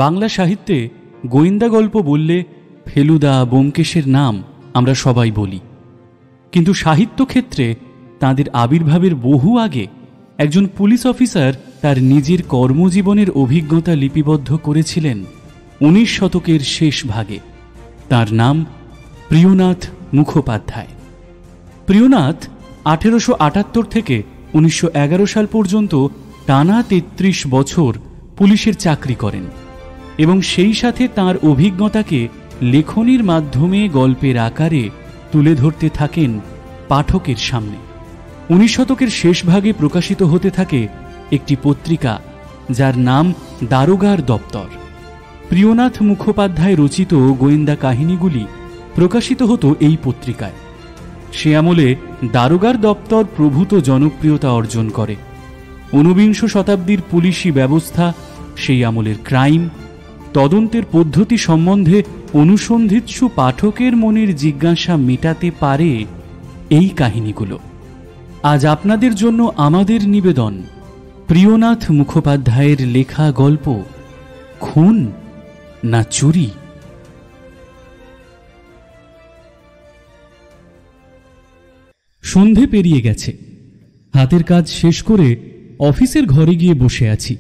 বাংলা সাহিত্যে গোয়েন্দা গল্প বললে ফেলুদা, ব্যোমকেশের নাম আমরা সবাই বলি, কিন্তু সাহিত্যক্ষেত্রে তাঁদের আবির্ভাবের বহু আগে একজন পুলিশ অফিসার তার নিজের কর্মজীবনের অভিজ্ঞতা লিপিবদ্ধ করেছিলেন 19 শতকের শেষ ভাগে। তার নাম প্রিয়নাথ মুখোপাধ্যায়। প্রিয়নাথ 1878 থেকে 1911 সাল পর্যন্ত টানা 33 বছর পুলিশের চাকরি করেন এবং সেই সাথে তার অভিজ্ঞতাকে লেখনীর মাধ্যমে গল্পের আকারে তুলে ধরতে থাকেন পাঠকের সামনে। 19 শতকের শেষ ভাগে প্রকাশিত হতে থাকে একটি পত্রিকা যার নাম দারোগার দপ্তর। প্রিয়নাথ মুখোপাধ্যায় রচিত গোয়েন্দা কাহিনীগুলি প্রকাশিত হতো এই পত্রিকায়। সে আমলে দারোগার দপ্তর প্রভূত জনপ্রিয়তা অর্জন করে। 19বিংশ শতাব্দীর পুলিশি ব্যবস্থা, সেই আমলের ক্রাইম, তদন্তের পদ্ধতি সম্বন্ধে অনুসন্ধিৎসু পাঠকের মনের জিজ্ঞাসা মেটাতে পারে এই কাহিনীগুলো। আজ আপনাদের জন্য আমাদের নিবেদন প্রিয়নাথ মুখোপাধ্যায়ের লেখা গল্প খুন না চুরি। সন্ধে পেরিয়ে গেছে। হাতের কাজ শেষ করে অফিসের ঘরে গিয়ে বসে আছি।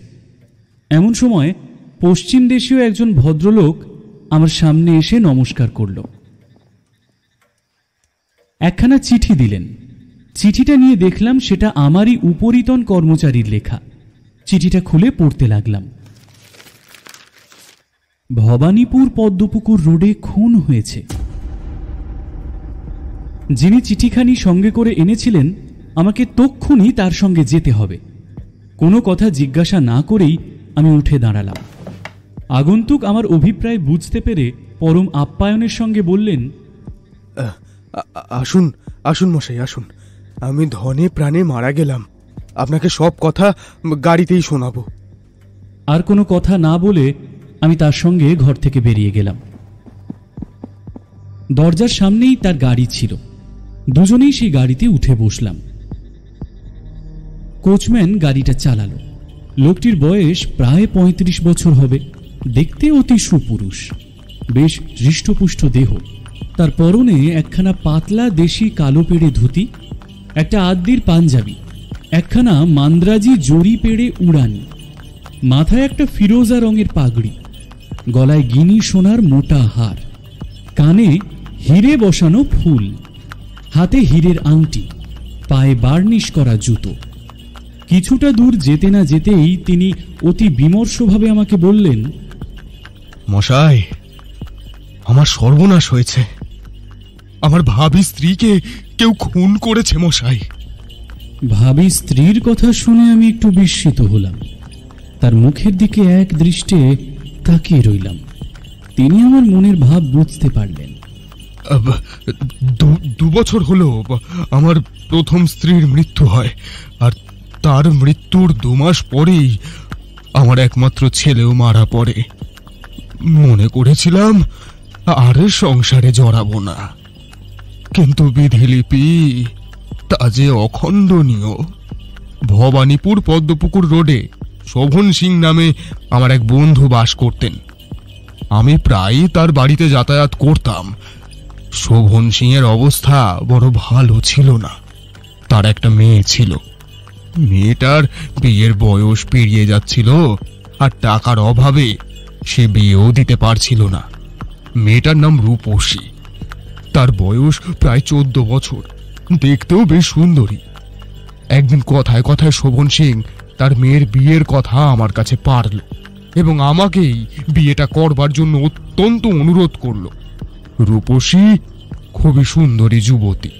এমন সময় পশ্চিম দেশীয় একজন ভদ্রলোক আমার সামনে এসে নমস্কার করল। একখানা চিঠি দিলেন। চিঠিটা নিয়ে দেখলাম সেটা আমারই উপরিতন কর্মচারীর লেখা। চিঠিটা খুলে পড়তে লাগলাম। ভবানীপুর পদ্মপুকুর রোডে খুন হয়েছে। যিনি চিঠিখানি সঙ্গে করে এনেছিলেন আমাকে তক্ষুনি তার সঙ্গে যেতে হবে। কোনো কথা জিজ্ঞাসা না করেই আমি উঠে দাঁড়ালাম। আগন্তুক আমার অভিপ্রায় বুঝতে পেরে পরম আপ্যায়নের সঙ্গে বললেন, আসুন আসুন মশাই, আসুন। আমি ধনে প্রাণে মারা গেলাম, আপনাকে সব কথা গাড়িতেই শোনাবো। আর কোনো কথা না বলে আমি তার সঙ্গে ঘর থেকে বেরিয়ে গেলাম। দরজার সামনেই তার গাড়ি ছিল। দুজনেই সেই গাড়িতে উঠে বসলাম। কোচম্যান গাড়িটা চালালো। লোকটির বয়স প্রায় 35 বছর হবে। দেখতে অতি সুপুরুষ, বেশ হৃষ্টপুষ্ট দেহ। তার পরনে একখানা পাতলা দেশি কালো পেড়ে ধুতি, একটা আদ্দির পাঞ্জাবি, একখানা মান্দ্রাজি জরি পেড়ে উড়ানি, মাথায় একটা ফিরোজা রঙের পাগড়ি, গলায় গিনি সোনার মোটা হার, কানে হিরে বসানো ফুল, হাতে হীরের আংটি, পায়ে বার্নিশ করা জুতো। কিছুটা দূর যেতে না যেতেই তিনি অতি বিমর্ষভাবে আমাকে বললেন, মশাই, আমার সর্বনাশ হয়েছে। আমার ভাবী স্ত্রীকে কেউ খুন করেছে মশাই। ভাবী স্ত্রীর কথা শুনে আমি একটু বিস্মিত হলাম। তার মুখের দিকে এক দৃষ্টে তাকিয়ে রইলাম। তিনি আমার মনের ভাব বুঝতে পারলেন। 2 বছর হলো আমার প্রথম স্ত্রীর মৃত্যু হয়, আর তার মৃত্যুর 2 মাস পরেই আমার একমাত্র ছেলেও মারা পড়ে। মনে করেছিলাম আর সংসারে জড়াবো না, কিন্তু বিধিলিপি তা যে অখণ্ডনীয়। ভবানীপুর পদ্মপুকুর রোডে শোভন সিং নামে আমার এক বন্ধু বাস করতেন। আমি প্রায়ই তার বাড়িতে যাতায়াত করতাম। শোভন সিং এর অবস্থা বড় ভালো ছিল না। তার একটা মেয়ে ছিল। মেয়েটার বিয়ের বয়স পেরিয়ে যাচ্ছিল, আর টাকার অভাবে সে বিয়েও দিতে পারছিল না। মেয়েটার নাম রূপসী। তার বয়স প্রায় 14 বছর, দেখতেও বেশ সুন্দরী। একদিন কথায় কথায় শোভন সিং তার মেয়ের বিয়ের কথা আমার কাছে পারল এবং আমাকেই বিয়েটা করবার জন্য অত্যন্ত অনুরোধ করল। রূপসী খুবই সুন্দরী যুবতী।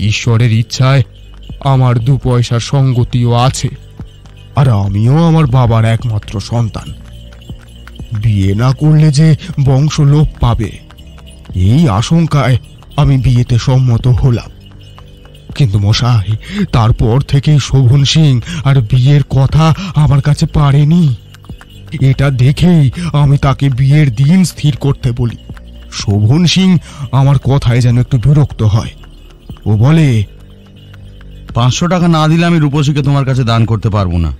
ঈশ্বরের ইচ্ছায় আমার 2 পয়সার সঙ্গতিও আছে, আর আমিও আমার বাবার একমাত্র সন্তান। বিয়ে না করলে যে বংশ লোপ পাবে, এই আশঙ্কায় আমি বিয়েতে সম্মত হলাম। কিন্তু মশাই, তারপর থেকেই শোভন সিং আর বিয়ের কথা আমার কাছে পারেনি। এটা দেখেই আমি তাকে বিয়ের দিন স্থির করতে বলি। শোভন সিং আমার কথায় যেন একটু বিরক্ত হয়। ও বলে, 500 টাকা না দিলে আমি রূপসীকে তোমার কাছে দান করতে পারবো না।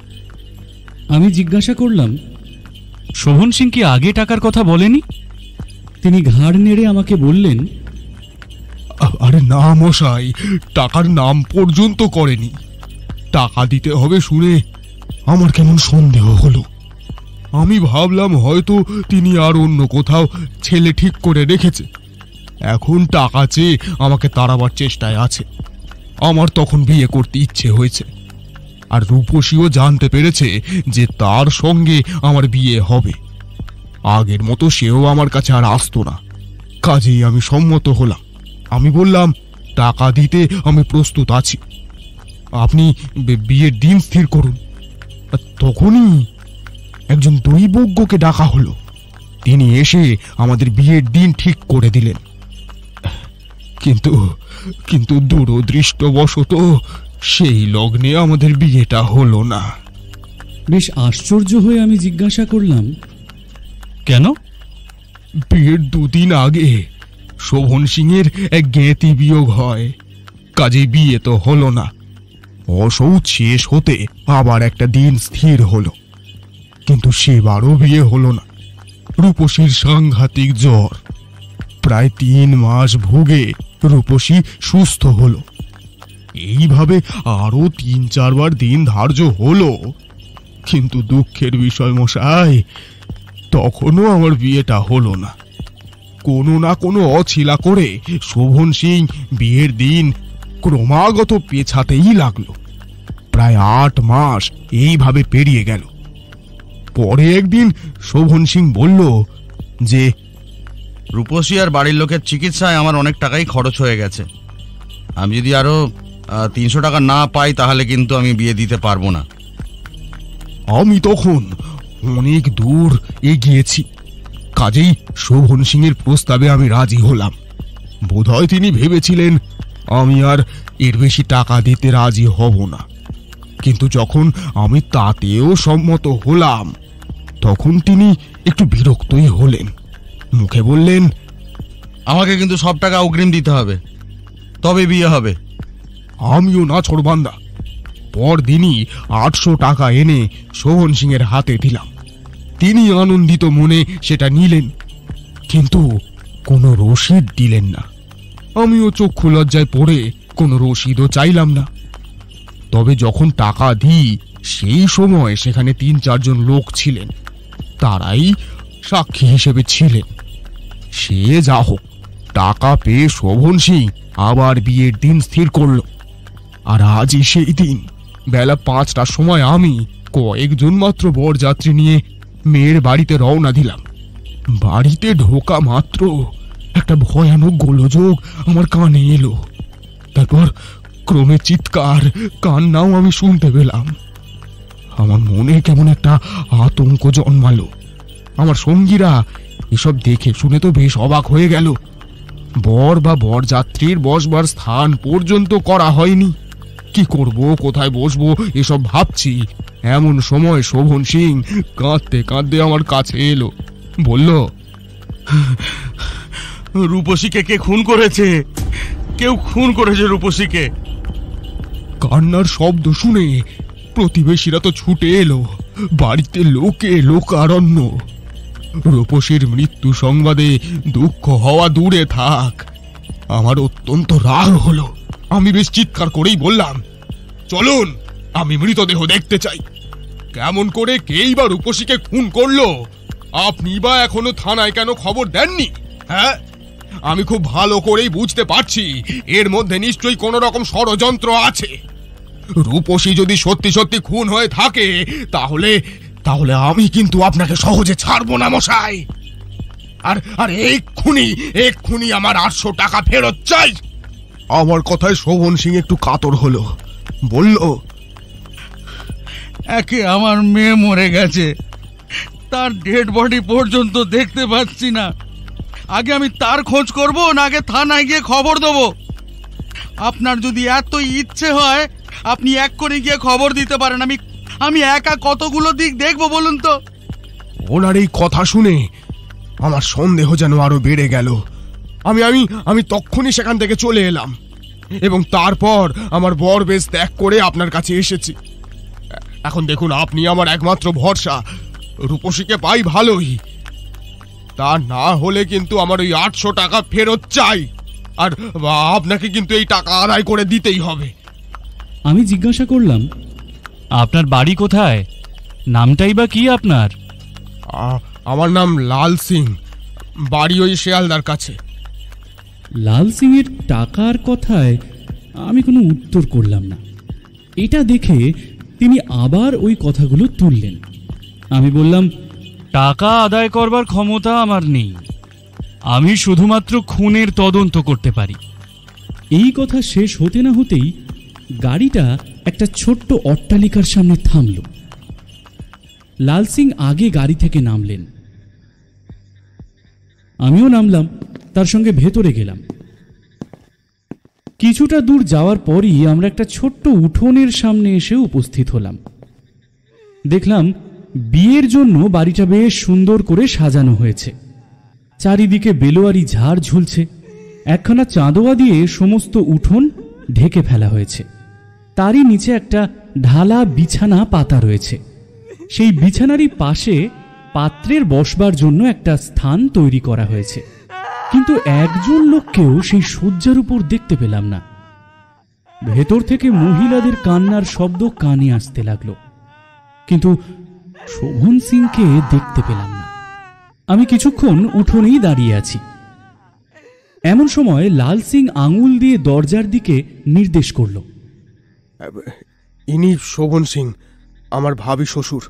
আমি জিজ্ঞাসা করলাম, শোভন সিং কি আগে টাকার কথা বলেনি? তিনি ঘাড় নেড়ে আমাকে বললেন, আরে না মশাই, টাকার নাম পর্যন্ত করেনি। টাকা দিতে হবে শুনে আমার কেমন সন্দেহ হলো। আমি ভাবলাম হয়তো তিনি আর অন্য কোথাও ছেলে ঠিক করে রেখেছে, এখন টাকা চেয়ে আমাকে তাড়াবার চেষ্টায় আছে। আমার তখন বিয়ে করতে ইচ্ছে হয়েছে, আর রূপসীও জানতে পেরেছে যে তার সঙ্গে আমার বিয়ে হবে। আগের মতো সেও আমার কাছে আর আসতো না, কাজেই আমি সম্মত হলাম। আমি বললাম টাকা দিতে আমি প্রস্তুত আছি, আপনি বিয়ের দিন স্থির করুন। তখনই একজন দৈবজ্ঞকে ডাকা হলো। তিনি এসে আমাদের বিয়ের দিন ঠিক করে দিলেন। কিন্তু দুরদৃষ্টবশত সেই লগ্নে আমাদের বিয়েটা হলো না। বেশ আশ্চর্য হয়ে আমি জিজ্ঞাসা করলাম, কেন? বিয়ের 2 দিন আগে শোভন সিংয়ের এক জ্ঞাতি বিয়োগ হয়, কাজেই বিয়ে তো হলো না। অশৌচ শেষ হতে আবার একটা দিন স্থির হলো, কিন্তু সেবারও বিয়ে হলো না। রূপসীর সাংঘাতিক জ্বর, প্রায় 3 মাস ভুগে রূপসী সুস্থ হলো। এইভাবে আরো 3-4 বার দিন ধার্য হলো, কিন্তু দুঃখের বিষয় মশাই, তখনও আমার বিয়েটা হলো না। কোনো না কোনো অছিলা করে শোভন সিং বিয়ের দিন ক্রমাগত পেছাতেই লাগলো। প্রায় 8 মাস এইভাবে পেরিয়ে গেল। পরে একদিন শোভন সিং বলল যে, রূপসী আর বাড়ির লোকের চিকিৎসায় আমার অনেক টাকাই খরচ হয়ে গেছে। আমি যদি আরো 300 টাকা না পাই তাহলে কিন্তু আমি বিয়ে দিতে পারবো না। আমি তখন অনেক দূর এগিয়েছি, কাজেই শোভন সিং এর প্রস্তাবে আমি রাজি হলাম। বোধহয় তিনি ভেবেছিলেন আমি আর এর বেশি টাকা দিতে রাজি হব না, কিন্তু যখন আমি তাতেও সম্মত হলাম তখন তিনি একটু বিরক্তই হলেন। মুখে বললেন, আমাকে কিন্তু সব টাকা অগ্রিম দিতে হবে, তবে বিয়ে হবে। আমিও না ছোড়বান্দা। পরদিনই 800 টাকা এনে শোভন সিং এর হাতে দিলাম। তিনি আনন্দিত মনে সেটা নিলেন, কিন্তু কোনো রসিদ দিলেন না। আমিও চক্ষু লজ্জায় পড়ে কোনো রসিদও চাইলাম না। তবে যখন টাকা দিই সেই সময় সেখানে 3-4 জন লোক ছিলেন, তারাই সাক্ষী হিসেবে ছিলেন। সে যা হোক, টাকা পেয়ে শোভন সিং আবার বিয়ের দিন স্থির করল। আর আজই সেই দিন বেলা 5টার সময় আমি কয়েকজন মাত্র বরযাত্রী নিয়ে মেয়ের বাড়িতে রওনা দিলাম। বাড়িতে ঢোকা মাত্র একটা ভয়ানক গোলযোগ আমার কানে এলো। তারপর ক্রমে চিৎকার, কান্নাও আমি শুনতে পেলাম। আমার মনে কেমন একটা আতঙ্ক জন্মালো। আমার সঙ্গীরা এসব দেখে শুনে তো বেশ অবাক হয়ে গেল। বর বা বরযাত্রীর বসবার স্থান পর্যন্ত করা হয়নি। কি করব, কোথায় বসবো এসব ভাবছি। এমন সময় শোভন সিং কাঁদতে কাঁদতে আমার কাছে এলো, বলল, রূপসীকে কে খুন করেছে? কেউ খুন করেছে রূপসীকে। কান্নার শব্দ শুনে প্রতিবেশীরা তো ছুটে এলো। বাড়িতে লোকে লোকারণ্য। রূপসীর মৃত্যু সংবাদে দুঃখ হওয়া দূরে থাক, আমার অত্যন্ত রাগ হলো। আমি বেশ চিৎকার করেই বললাম, চলুন, আমি মৃতদেহ দেখতে চাই। কেমন করে কেই বা রূপসীকে খুন করলো? আপনি বা এখনো থানায় কেন খবর দেননি? হ্যাঁ, আমি খুব ভালো করেই বুঝতে পারছি এর মধ্যে নিশ্চয়ই কোনো রকম ষড়যন্ত্র আছে। রূপসী যদি সত্যি সত্যি খুন হয়ে থাকে তাহলে তাহলে আমি কিন্তু আপনাকে সহজে ছাড়বো না মশাই। আর এক্ষুনি আমার 800 টাকা ফেরত চাই। আমার কথায় শোভন সিং একটু কাতর হলো, বলল, একে আমার মেয়ে মরে গেছে, তার ডেড বডি পর্যন্ত দেখতে পাচ্ছি না। আগে আমি তার খোঁজ করব না আগে থানায় গিয়ে খবর দেব? আপনার যদি এত ইচ্ছে হয় আপনি এক করে গিয়ে খবর দিতে পারেন। আমি একা কতগুলো দিক দেখবো বলুন তো? ওনার এই কথা শুনে আমার সন্দেহ যেন আরো বেড়ে গেল। আমি তক্ষুনি সেখান থেকে চলে এলাম এবং তারপর আমার বর বেশ ত্যাগ করে আপনার কাছে এসেছি। এখন দেখুন, আপনি আমার একমাত্র ভরসা। রূপসীকে পাই ভালোই, তা না হলে কিন্তু আমার ওই 800 টাকা ফেরত চাই, আর আপনাকে কিন্তু এই টাকা আদায় করে দিতেই হবে। আমি জিজ্ঞাসা করলাম, আপনার বাড়ি কোথায়? নামটাই বা কি আপনার? আমার নাম লাল সিং, বাড়ি ওই শেয়ালদার কাছে। লাল সিংয়ের টাকার কথায় আমি কোনো উত্তর করলাম না। এটা দেখে তিনি আবার ওই কথাগুলো তুললেন। আমি বললাম, টাকা আদায় করবার ক্ষমতা আমার নেই, আমি শুধুমাত্র খুনের তদন্ত করতে পারি। এই কথা শেষ হতে না হতেই গাড়িটা একটা ছোট্ট অট্টালিকার সামনে থামল। লাল সিং আগে গাড়ি থেকে নামলেন, আমিও নামলাম, তার সঙ্গে ভেতরে গেলাম। কিছুটা দূর যাওয়ার পরই আমরা একটা ছোট্ট উঠোনের সামনে এসে উপস্থিত হলাম। দেখলাম বিয়ের জন্য বাড়িটা বেশ সুন্দর করে সাজানো হয়েছে। চারিদিকে বেলোয়ারি ঝাড় ঝুলছে, একখানা চাঁদোয়া দিয়ে সমস্ত উঠোন ঢেকে ফেলা হয়েছে। তারই নিচে একটা ঢালা বিছানা পাতা রয়েছে। সেই বিছানারই পাশে পাত্রের বসবার জন্য একটা স্থান তৈরি করা হয়েছে, কিন্তু একজন লোককেও সেই শয্যার উপর দেখতে পেলাম না। ভেতর থেকে মহিলাদের কান্নার শব্দ কানে আসতে লাগলো, কিন্তু শোভন সিংকে দেখতে পেলাম না। আমি কিছুক্ষণ উঠোনেই দাঁড়িয়ে আছি। এমন সময় লাল সিং আঙুল দিয়ে দরজার দিকে নির্দেশ করল। ইনি শোভন সিং, আমার ভাবি শ্বশুর।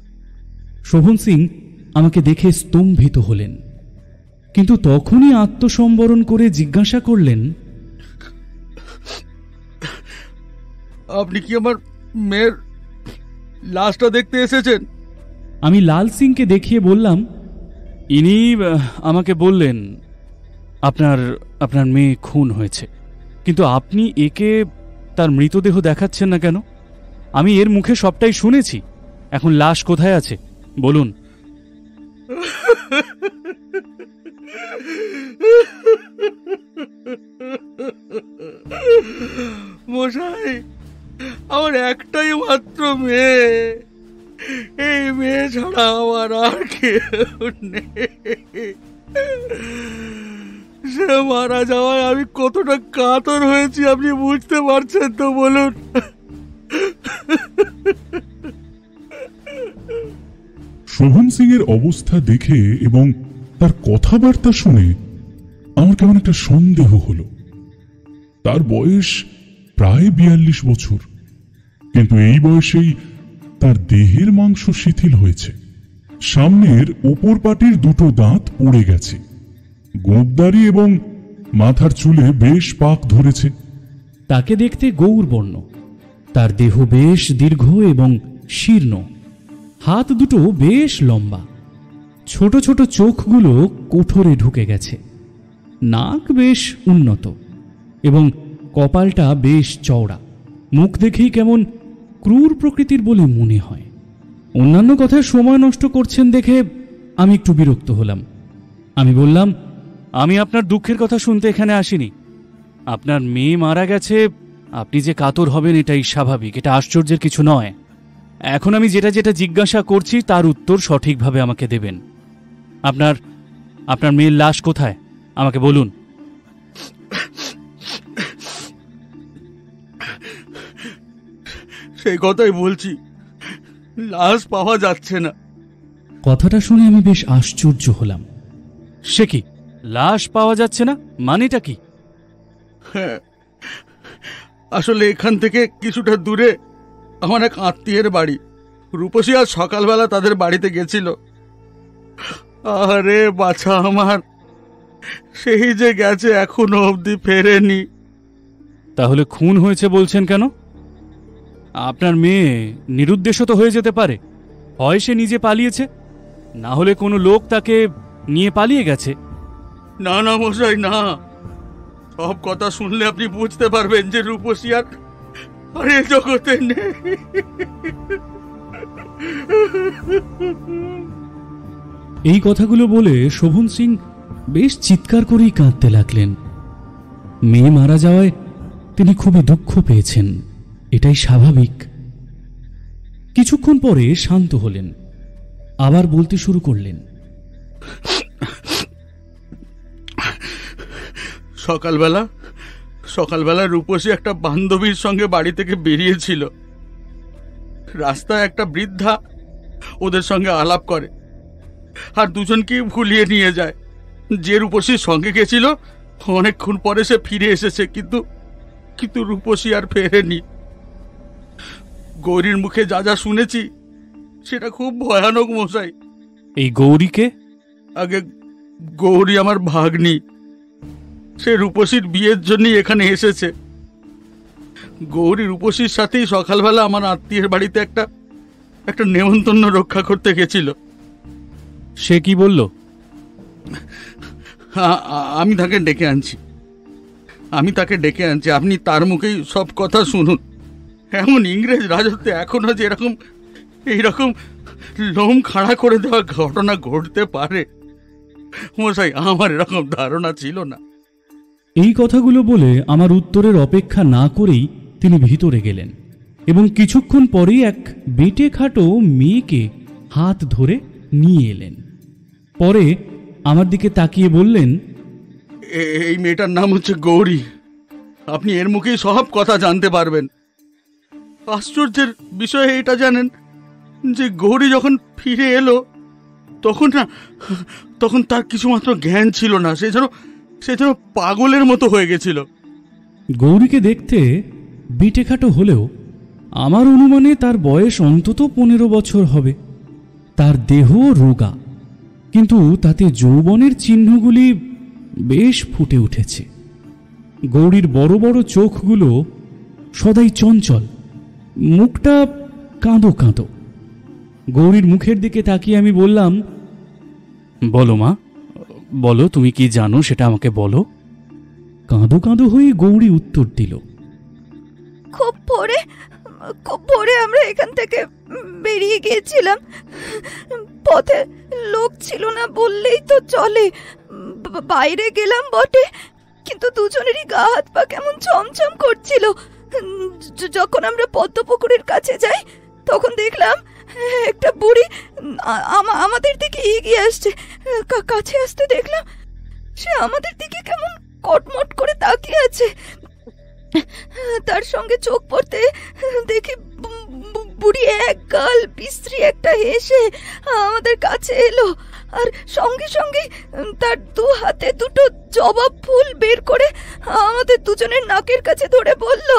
শোভন সিং আমাকে দেখে স্তম্ভিত হলেন, কিন্তু তখনই আত্মসম্বরণ করে জিজ্ঞাসা করলেন, আপনি কি আমার মেয়ের লাশটা দেখতে এসেছেন? আমি লাল সিংকে দেখিয়ে বললাম, ইনি আমাকে বললেন আপনার মেয়ে খুন হয়েছে, কিন্তু আপনি একে তার মৃতদেহ দেখাচ্ছেন না কেন? আমি এর মুখে সবটাই শুনেছি। এখন লাশ কোথায় আছে বলুন। মশাই, আমার একটাই মাত্র মেয়ে, এই মেয়ে ছাড়া আমার আর কেউ নেই। সে মারা যাওয়ায় আমি কতটা কাতর হয়েছি আপনি বুঝতে পারছেন তো বলুন। শোভন সিং এর অবস্থা দেখে এবং তার কথাবার্তা শুনে আমার কেমন একটা সন্দেহ হলো। তার বয়স প্রায় 42 বছর, কিন্তু এই বয়সেই তার দেহের মাংস শিথিল হয়েছে, সামনের ওপর পাটির দুটো দাঁত পড়ে গেছে, গোঁপদাড়ি এবং মাথার চুলে বেশ পাক ধরেছে। তাকে দেখতে গৌরবর্ণ, তার দেহ বেশ দীর্ঘ এবং শীর্ণ, হাত দুটো বেশ লম্বা, ছোট ছোট চোখগুলো কোঠরে ঢুকে গেছে, নাক বেশ উন্নত এবং কপালটা বেশ চওড়া। মুখ দেখেই কেমন ক্রূর প্রকৃতির বলে মনে হয়। অন্যান্য কথায় সময় নষ্ট করছেন দেখে আমি একটু বিরক্ত হলাম। আমি বললাম, আমি আপনার দুঃখের কথা শুনতে এখানে আসিনি। আপনার মেয়ে মারা গেছে, আপনি যে কাতর হবেন এটাই স্বাভাবিক, এটা আশ্চর্যের কিছু নয়। এখন আমি যেটা যেটা জিজ্ঞাসা করছি তার উত্তর সঠিকভাবে আমাকে দেবেন। আপনার মেয়ের লাশ কোথায় আমাকে বলুন। সেই কথাই বলছি, লাশ পাওয়া যাচ্ছে না। কথাটা শুনে আমি বেশ আশ্চর্য হলাম। সে কি, লাশ পাওয়া যাচ্ছে না মানেটা কি? হ্যাঁ, আসলে এখান থেকে কিছুটা দূরে আমার এক আত্মীয়ের বাড়ি। রূপসী আজ সকালবেলা তাদের বাড়িতে গেছিল। আরে বাছা আমার, সেই যে গেছে এখনো অবধি ফেরেনি। তাহলে খুন হয়েছে বলছেন কেন? আপনার মেয়ে নিরুদ্দেশত হয়ে যেতে পারে। হয় সে নিজে পালিয়েছে, না হলে কোনো লোক তাকে নিয়ে পালিয়ে গেছে। না না মশাই, না, সব কথা শুনলে আপনি বুঝতে পারবেন যে রূপসী আর এই জগতে নেই। এই কথাগুলো বলে শোভন সিং বেশ চিৎকার করেই কাঁদতে লাগলেন। মেয়ে মারা যাওয়ায় তিনি খুবই দুঃখ পেয়েছেন, এটাই স্বাভাবিক। কিছুক্ষণ পরে শান্ত হলেন, আবার বলতে শুরু করলেন। সকালবেলা রূপসী একটা বান্ধবীর সঙ্গে বাড়ি থেকে বেরিয়েছিল। রাস্তায় একটা বৃদ্ধা ওদের সঙ্গে আলাপ করে আর দুজনকে ভুলিয়ে নিয়ে যায়। যে রূপসীর সঙ্গে গেছিল অনেকক্ষণ পরে সে ফিরে এসেছে, কিন্তু রূপসী আর ফেরেনি। গৌরীর মুখে যা যা শুনেছি সেটা খুব ভয়ানক মশাই। এই গৌরীকে? আগে গৌরী আমার ভাগ্নি, সে রূপসীর বিয়ের জন্য এখানে এসেছে। গৌরী রূপসীর সাথেই সকালবেলা আমার আত্মীয়ের বাড়িতে একটা নেমন্তন্ন রক্ষা করতে গেছিল। সে কি বলল? আমি তাকে ডেকে আনছি, আপনি তার মুখেই সব কথা শুনুন। এমন ইংরেজ রাজত্বে এখনো যে এইরকম লোম খাড়া করে দেওয়া ঘটনা ঘটতে পারে মশাই, আমার এরকম ধারণা ছিল না। এই কথাগুলো বলে আমার উত্তরের অপেক্ষা না করেই তিনি ভিতরে গেলেন এবং কিছুক্ষণ পরেই এক বেটে খাটো মেয়েকে হাত ধরে নিয়ে এলেন। পরে আমার দিকে তাকিয়ে বললেন, এই মেয়েটার নাম হচ্ছে গৌরী, আপনি এর মুখেই সব কথা জানতে পারবেন। আশ্চর্যের বিষয় এটা জানেন যে গৌরী যখন ফিরে এলো তখন তার কিছুমাত্র জ্ঞান ছিল না, সে যেন পাগলের মতো হয়ে গেছিল। গৌরীকে দেখতে বেটেখাটো হলেও আমার অনুমানে তার বয়স অন্তত 15 বছর হবে। তার দেহ রোগা, কিন্তু তাতে যৌবনের চিহ্নগুলি বেশ ফুটে উঠেছে। গৌরীর বড় বড় চোখগুলো সদাই চঞ্চল, মুখটা কাঁদো কাঁদো। গৌরীর মুখের দিকে তাকিয়ে আমি বললাম, বলো মা, বলো, তুমি কি জানো সেটা আমাকে বলো। কাঁদো কাঁদো হয়ে গৌরী উত্তর দিল, খুব ভোরে আমরা এখান থেকে বেরিয়ে গিয়েছিলাম। পথে লোক ছিল না বললেই তো চলে। বাইরে গেলাম বটে, কিন্তু দুজনেরই গা হাত পা কেমন ছমছম করছিল। যখন আমরা পদ্মপুকুরের কাছে যাই তখন দেখলাম একটা বুড়ি আমাদের দিকে এগিয়ে আসছে। কাছে আসতে দেখলাম সে আমাদের দিকে কেমন কটমট করে তাকিয়ে আছে। তার সঙ্গে চোখ পড়তে দেখি বুড়ি এক গাল বিশ্রী একটা হেসে আমাদের কাছে এলো আর সঙ্গে সঙ্গে তার দু হাতে দুটো জবা ফুল বের করে আমাদের দুজনের নাকের কাছে ধরে বলল,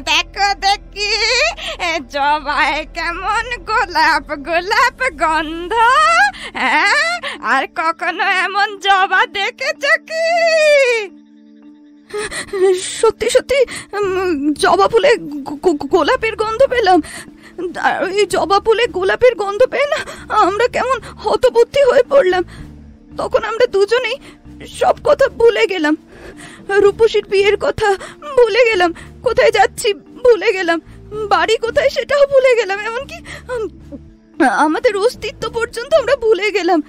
দেখো দেখি জবায় কেমন গোলাপ গোলাপ গন্ধ, আর কখনো এমন জবা দেখেছ কি? সত্যি সত্যি জবা ফুলে গোলাপের গন্ধ পেলাম। এই জবা ফুলে গোলাপের গন্ধ পেয়ে না আমরা কেমন হতবুদ্ধি হয়ে পড়লাম। তখন আমরা দুজনেই সব কথা ভুলে গেলাম। রূপসীর বিয়ের কথা ভুলে গেলাম, কোথায় যাচ্ছি ভুলে গেলাম, বাড়ি কোথায় সেটাও ভুলে গেলাম, এমনকি আমাদের অস্তিত্ব পর্যন্ত আমরা ভুলে গেলাম।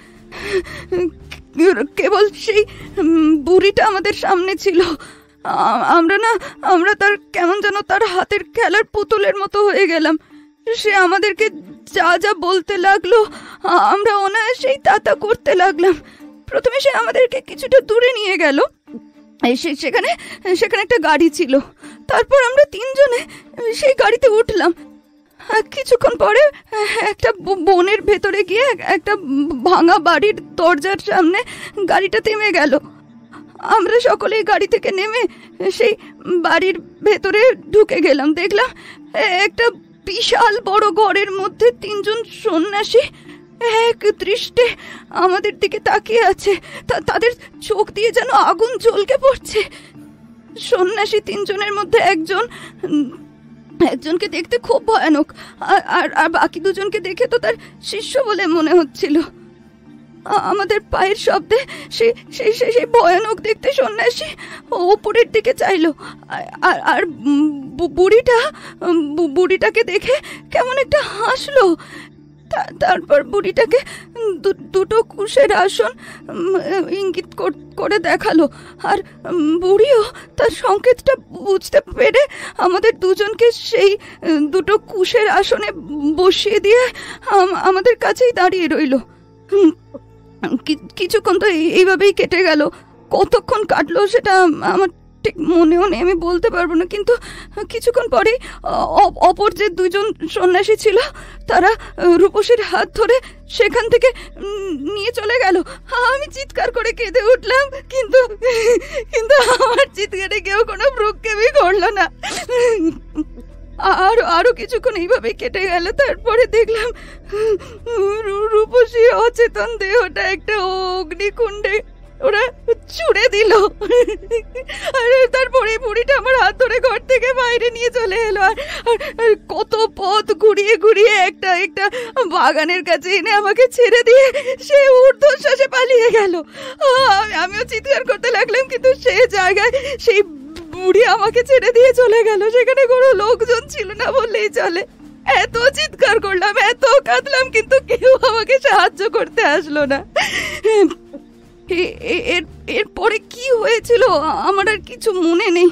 কেবল সেই বুড়িটা আমাদের সামনে ছিল। আমরা তার কেমন যেন তার হাতের খেলার পুতুলের মতো হয়ে গেলাম। সে আমাদেরকে যা যা বলতে লাগলো আমরা অনায়াসেই তা করতে লাগলাম। প্রথমে সে আমাদেরকে কিছুটা দূরে নিয়ে গেল, সেখানে একটা গাড়ি ছিল। তারপর আমরা তিনজনে সেই গাড়িতে উঠলাম। কিছুক্ষণ পরে একটা বনের ভেতরে গিয়ে একটা ভাঙা বাড়ির দরজার সামনে গাড়িটা থেমে গেল। আমরা সকলেই গাড়ি থেকে নেমে সেই বাড়ির ভেতরে ঢুকে গেলাম। দেখলাম একটা বিশাল বড় ঘরের মধ্যে তিনজন সন্ন্যাসী এক দৃষ্টে আমাদের দিকে তাকিয়ে আছে। তাদের চোখ দিয়ে যেন আগুন জ্বলকে পড়ছে। সন্ন্যাসী তিনজনের মধ্যে একজনকে দেখতে খুব ভয়ানক, আর বাকি দুজনকে দেখে তো তার শিষ্য বলে মনে হচ্ছিল। আমাদের পায়ের শব্দে সেই ভয়ানক দেখতে সন্ন্যাসী ওপরের দিকে চাইলো, আর বুড়িটাকে দেখে কেমন একটা হাসলো। তারপর বুড়িটাকে দুটো কুশের আসন ইঙ্গিত করে দেখালো, আর বুড়িও তার সংকেতটা বুঝতে পেরে আমাদের দুজনকে সেই দুটো কুশের আসনে বসিয়ে দিয়ে আমাদের কাছেই দাঁড়িয়ে রইল। কিছুক্ষণ তো এইভাবেই কেটে গেল। কতক্ষণ কাটলো সেটা আমার ঠিক মনেও নেই, আমি বলতে পারবো না। কিন্তু কিছুক্ষণ পরেই অপর যে দুজন সন্ন্যাসী ছিল তারা রূপসীর হাত ধরে সেখান থেকে নিয়ে চলে গেল। আমি চিৎকার করে কেঁদে উঠলাম, কিন্তু কিন্তু আমার চিৎকারে কেউ কোনো ভ্রুক্ষেপই করলো না। আরো কিছুক্ষণ এইভাবে কেটে গেল। তারপরে দেখলাম রূপসী অচেতন দেহটা একটা অগ্নিকুণ্ডে ওরা ছুড়ে দিল। আর তারপরে বুড়িটা আমার হাত ধরে ঘর থেকে বাইরে নিয়ে চলে এলো, আর কত পথ ঘুরিয়ে ঘুরিয়ে একটা বাগানের কাছে এনে আমাকে ছেড়ে দিয়ে সে ঊর্ধ্বশ্বাসে পালিয়ে গেল। আমিও চিৎকার করতে লাগলাম, কিন্তু সে জায়গায় সেই বুড়ি আমাকে ছেড়ে দিয়ে চলে গেল। সেখানে কোনো লোকজন ছিল না বললেই চলে। এত চিৎকার করলাম, এত কাঁদলাম, কিন্তু কেউ আমাকে সাহায্য করতে আসলো না। এরপরে কি হয়েছিল আমার আর কিছু মনে নেই।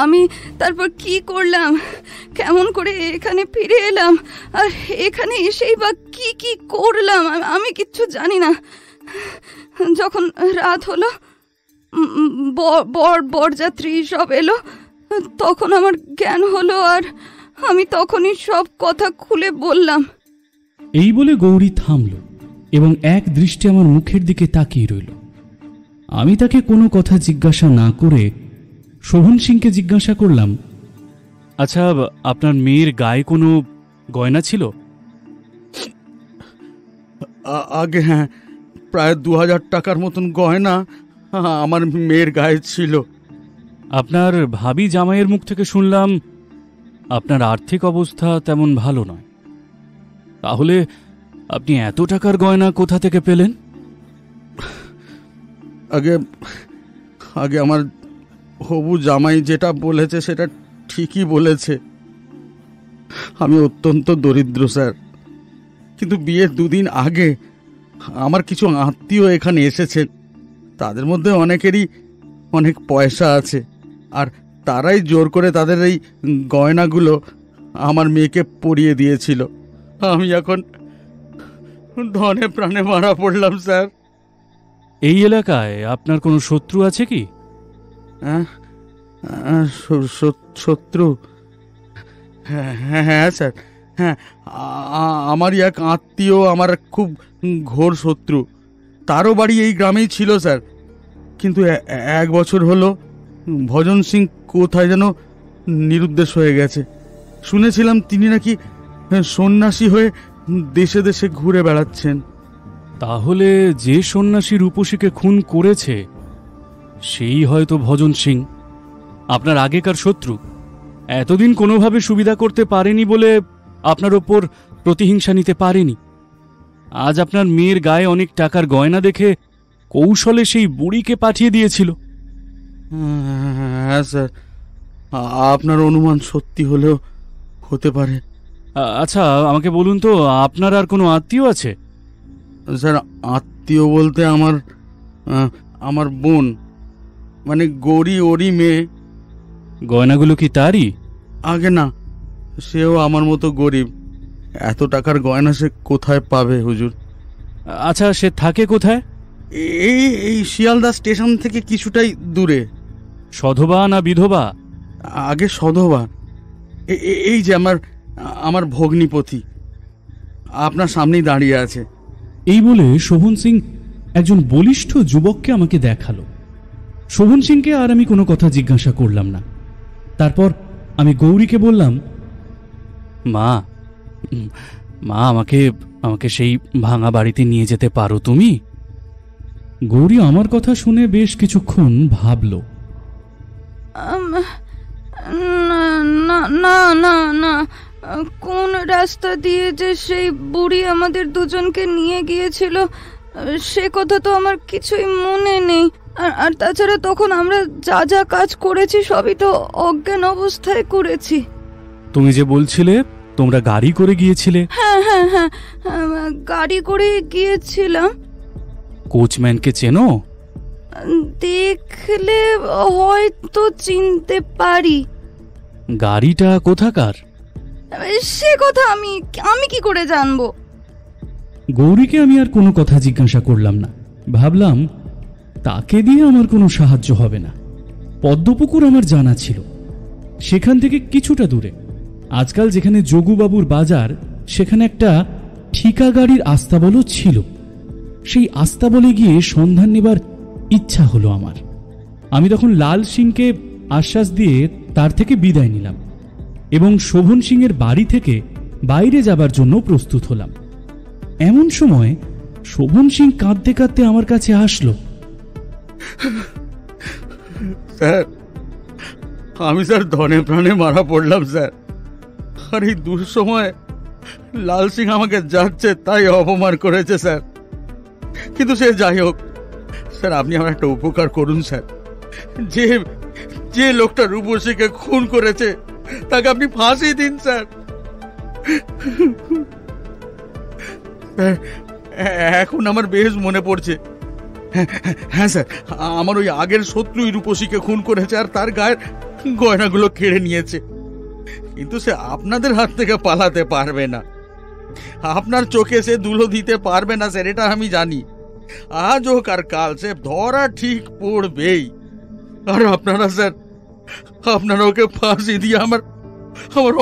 আমি তারপর কি করলাম, কেমন করে এখানে ফিরে এলাম, আর এখানে এসেই বা কি কি করলাম আমি কিচ্ছু জানি না। যখন রাত হলো, বরযাত্রী সব এলো, তখন আমার জ্ঞান হলো, আর আমি তখনই সব কথা খুলে বললাম। এই বলে গৌরী থামল এবং এক দৃষ্টি আমার মুখের দিকে তাকিয়ে রইল। আমি তাকে কোনো কথা জিজ্ঞাসা না করে শোভন সিংকে জিজ্ঞাসা করলাম, আচ্ছা, আপনার মেয়ের গায়ে কোনো গয়না ছিল? আগে হ্যাঁ, প্রায় 2000 টাকার মতন গয়না আমার মেয়ের গায়ে ছিল। আপনার ভাবি জামাইয়ের মুখ থেকে শুনলাম আপনার আর্থিক অবস্থা তেমন ভালো নয়। তাহলে আপনি এত টাকার গয়না কোথা থেকে পেলেন? আগে আমার হবু জামাই যেটা বলেছে সেটা ঠিকই বলেছে। আমি অত্যন্ত দরিদ্র স্যার, কিন্তু বিয়ের 2 দিন আগে আমার কিছু আত্মীয় এখানে এসেছেন। তাদের মধ্যে অনেকেরই অনেক পয়সা আছে, আর তারাই জোর করে তাদের এই গয়নাগুলো আমার মেয়েকে পরিয়ে দিয়েছিল। আমি এখন ধনে প্রাণে মারা পড়লাম স্যার। এই এলাকায় আপনার কোনো শত্রু আছে কি? শত্রু? হ্যাঁ স্যার, হ্যাঁ, আমারই এক আত্মীয় আমার খুব ঘোর শত্রু। তারও বাড়ি এই গ্রামেই ছিল স্যার, কিন্তু 1 বছর হলো ভজন সিং কোথায় যেন নিরুদ্দেশ হয়ে গেছে। শুনেছিলাম তিনি নাকি সন্ন্যাসী হয়ে দেশে দেশে ঘুরে বেড়াচ্ছেন। তাহলে যে সন্ন্যাসী রূপসীকে খুন করেছে সেই হয়তো ভজন সিং, আপনার আগেকার শত্রু। এতদিন কোনোভাবে সুবিধা করতে পারেনি বলে আপনার ওপর প্রতিহিংসা নিতে পারেনি। আজ আপনার মেয়ের গায়ে অনেক টাকার গয়না দেখে কৌশলে সেই বুড়িকে পাঠিয়ে দিয়েছিল। হ্যাঁ স্যার, আপনার অনুমান সত্যি হলেও হতে পারে। আচ্ছা, আমাকে বলুন তো, আপনার আর কোনো আত্মীয় আছে? স্যার, আত্মীয় বলতে আমার বোন, মানে গৌরী, ওরই মেয়ে। গয়নাগুলো কি তারই? আগে না, সেও আমার মতো গরিব। এত টাকার গয়না সে কোথায় পাবে হুজুর? আচ্ছা, সে থাকে কোথায়? এই শিয়ালদা স্টেশন থেকে কিছুটাই দূরে। সধবা না বিধবা? আগে সধবা। এই যে আমার ভগ্নিপতি আপনার সামনেই দাঁড়িয়ে আছে। এই বলে শোভন সিং একজন বলিষ্ঠ যুবককে আমাকে দেখালো। শোভন সিংকে আর আমি কোনো কথা জিজ্ঞাসা করলাম না। তারপর আমি গৌরীকে বললাম, মা আমাকে সেই ভাঙা বাড়িতে নিয়ে যেতে পারো তুমি? গৌরী আমার কথা শুনে বেশ কিছুক্ষণ ভাবল। না, কোন রাস্তা দিয়ে যে সেই বুড়ি আমাদের দুজনকে নিয়ে গিয়েছিল সে কথা তো আমার কিছুই মনে নেই। আর তাছাড়া তখন আমরা যা যা কাজ করেছি সবই তো অজ্ঞান অবস্থায় করেছি। তুমি যে বলছিলে তোমরা গাড়ি করে গিয়েছিলে? হ্যাঁ হ্যাঁ হ্যাঁ, গাড়ি করে গিয়েছিলাম। কোচম্যানকে চেনো? দেখলে হয়তো চিনতে পারি। গাড়িটা কোথাকার? সে কথা আমি কি করে জানবো? গৌরীকে আমি আর কোনো কথা জিজ্ঞাসা করলাম না। ভাবলাম তাকে দিয়ে আমার কোনো সাহায্য হবে না। পদ্মপুকুর আমার জানা ছিল, সেখান থেকে কিছুটা দূরে আজকাল যেখানে যোগুবাবুর বাজার, সেখানে একটা ঠিকা গাড়ির আস্তাবলও ছিল। সেই আস্তাবলে গিয়ে সন্ধান নেবার ইচ্ছা হলো আমার। আমি তখন লাল সিংকে আশ্বাস দিয়ে তার থেকে বিদায় নিলাম এবং শোভন সিংয়ের বাড়ি থেকে বাইরে যাবার জন্য প্রস্তুত হলাম। এমন সময় শোভন সিং কাঁদতে কাঁদতে আমার কাছে আসলো। স্যার, আমি স্যার ধনে প্রাণে মারা পড়লাম স্যার। আর এই দুঃসময় লাল সিং আমাকে যাচ্ছে তাই অপমান করেছে স্যার। কিন্তু সে যাই হোক স্যার, আপনি আমার একটা উপকার করুন স্যার। যে লোকটা রূপসীকে খুন করেছে তাকে আপনি ফাঁসি দিন স্যার। এখন আমার বেশ মনে পড়ছে। হ্যাঁ স্যার, আমার ওই আগের শত্রুই রূপসীকে খুন করেছে আর তার গায়ের গয়নাগুলো কেড়ে নিয়েছে। কিন্তু সে আপনাদের হাত থেকে পালাতে পারবে না, আপনার চোখে সে ধুলো দিতে পারবে না স্যার, এটা আমি জানি। আজ হোক আর কাল সে ধরা ঠিক পড়বেই। আর আপনারা স্যার, আপনারা ওকে ফাঁসি দিয়ে আমার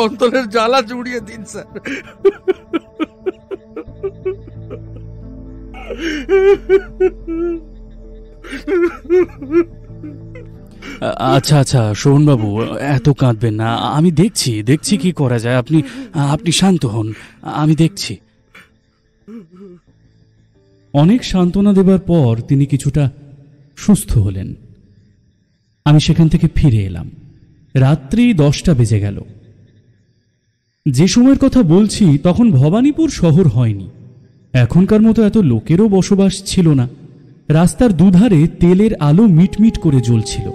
অন্তরের জ্বালা জুড়িয়ে দিন স্যার। আচ্ছা আচ্ছা শোভনবাবু, এত কাঁদবেন না। আমি দেখছি কি করা যায়। আপনি শান্ত হন, আমি দেখছি। অনেক সান্ত্বনা দেবার পর তিনি কিছুটা সুস্থ হলেন। আমি সেখান থেকে ফিরে এলাম। রাত্রি 10টা বেজে গেল। যে সময়ের কথা বলছি তখন ভবানীপুর শহর হয়নি। এখনকার মতো এত লোকেরও বসবাস ছিল না। রাস্তার দুধারে তেলের আলো মিটমিট করে জ্বলছিল।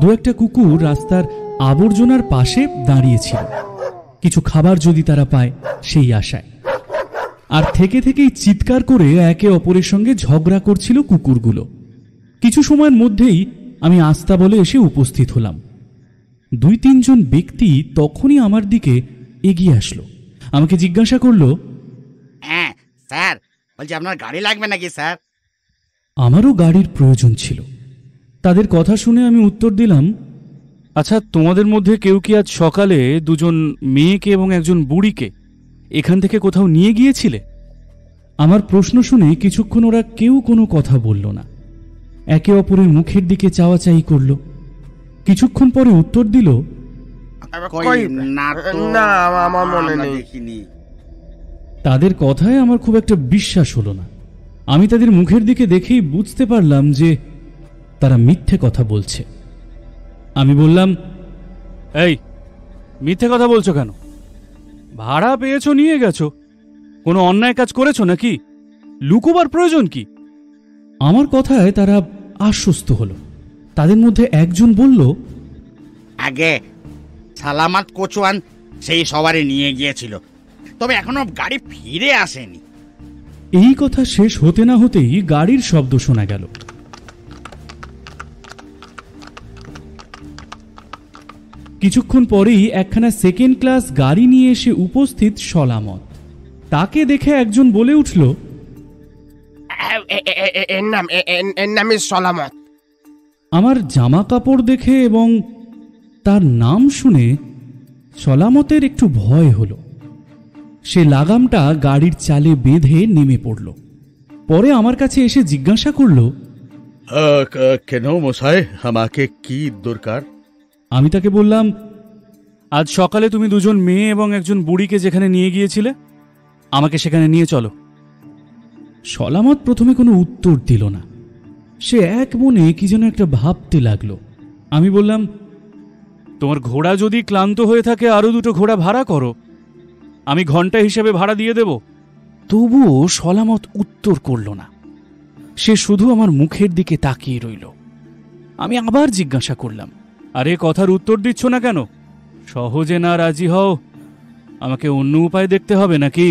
দু একটা কুকুর রাস্তার আবর্জনার পাশে দাঁড়িয়েছিল, কিছু খাবার যদি তারা পায় সেই আশায়। আর থেকেই চিৎকার করে একে অপরের সঙ্গে ঝগড়া করছিল কুকুরগুলো। কিছু সময়ের মধ্যেই আমি আস্তাবলে এসে উপস্থিত হলাম। 2-3 জন ব্যক্তি তখনই আমার দিকে এগিয়ে আসলো। আমাকে জিজ্ঞাসা করলো, হ্যাঁ স্যার, বলছি আপনার গাড়ি লাগবে নাকি স্যার? আমারও গাড়ির প্রয়োজন ছিল। তাদের কথা শুনে আমি উত্তর দিলাম, আচ্ছা তোমাদের মধ্যে কেউ কি আজ সকালে 2 জন মেয়েকে এবং একজন বুড়িকে এখান থেকে কোথাও নিয়ে গিয়েছিলে? আমার প্রশ্ন শুনে কিছুক্ষণ ওরা কেউ কোনো কথা বলল না, একে অপরের মুখের দিকে চাওয়াচাই করল। কিছুক্ষণ পরে উত্তর দিল, না, আমার মনে নেই। তাদের কথায় আমার খুব একটা বিশ্বাস হলো না। আমি তাদের মুখের দিকে দেখেই বুঝতে পারলাম যে তারা মিথ্যে কথা বলছে। আমি বললাম, এই মিথ্যে কথা বলছো কেন? ভাড়া পেয়েছো, নিয়ে গেছো, কোনো অন্যায় কাজ করেছো নাকি? লুকোবার প্রয়োজন কি? আমার কথায় তারা আশ্বস্ত হলো। তাদের মধ্যে একজন বলল, আগে সালামাত কোচওয়ান সেই সবারই নিয়ে গিয়েছিল, তবে এখনো গাড়ি ফিরে আসেনি। এই কথা শেষ হতে না হতেই গাড়ির শব্দ শোনা গেল। কিছুক্ষণ পরেই একখানা 2nd ক্লাস গাড়ি নিয়ে এসে উপস্থিত সলামত। তাকে দেখে একজন বলে উঠল, এর নাম সলামত। আমার জামা কাপড় দেখে এবং তার নাম শুনে সলামতের একটু ভয় হলো। সে লাগামটা গাড়ির চালে বেঁধে নেমে পড়ল। পরে আমার কাছে এসে জিজ্ঞাসা করল, কেন মশাই, আমাকে কি দরকার? আমি তাকে বললাম, আজ সকালে তুমি 2 জন মেয়ে এবং একজন বুড়িকে যেখানে নিয়ে গিয়েছিলে, আমাকে সেখানে নিয়ে চলো। সলামত প্রথমে কোনো উত্তর দিল না। সে এক মনে কি যেন একটা ভাবতে লাগলো। আমি বললাম, তোমার ঘোড়া যদি ক্লান্ত হয়ে থাকে আরো 2টো ঘোড়া ভাড়া করো, আমি ঘন্টা হিসেবে ভাড়া দিয়ে দেব। তবুও সলামত উত্তর করল না। সে শুধু আমার মুখের দিকে তাকিয়ে রইল। আমি আবার জিজ্ঞাসা করলাম, আরে কথার উত্তর দিচ্ছ না কেন? সহজে না রাজি হও আমাকে অন্য উপায় দেখতে হবে নাকি?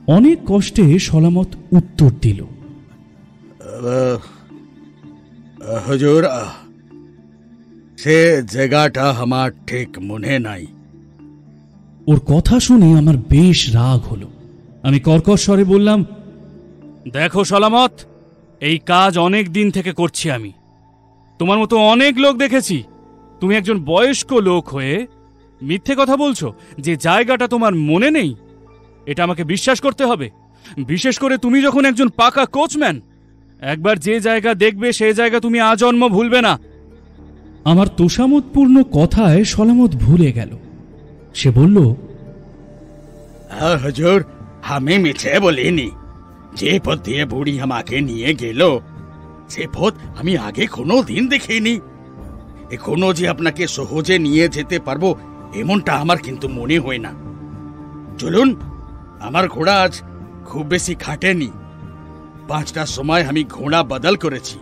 অনেক কষ্টে সলামত উত্তর দিল, হুজুর, সে জায়গাটা আমার ঠিক মনে নাই। ওর কথা শুনে আমার বেশ রাগ হলো। আমি কর্কশ স্বরে বললাম, দেখো সলামত, এই কাজ অনেক দিন থেকে করছি আমি। তোমার মতো অনেক লোক দেখেছি। তুমি একজন বয়স্ক লোক হয়ে মিথ্যে কথা বলছো যে জায়গাটা তোমার মনে নেই। এটা আমাকে বিশ্বাস করতে হবে, বিশেষ করে তুমি যখন একজন পাকা কোচম্যান। একবার যে জায়গা দেখবে সে জায়গা তুমি আজন্ম ভুলবে না। আমার তোষামতপূর্ণ কথায় সলামত ভুলে গেল। সে বলল, হুজুর, আমি মিছে বলিনি। যে পথ দিয়ে বুড়ি আমাকে নিয়ে গেল সে পথ আমি আগে কোনো দিন দেখিনি। এখনো যে আপনাকে সহজে নিয়ে যেতে পারবো এমনটা আমার কিন্তু মনে হয় না। চলুন, আমার ঘোড়া আজ খুব বেশি খাটেনি। 5টার সময় আমি ঘোড়া বদল করেছি।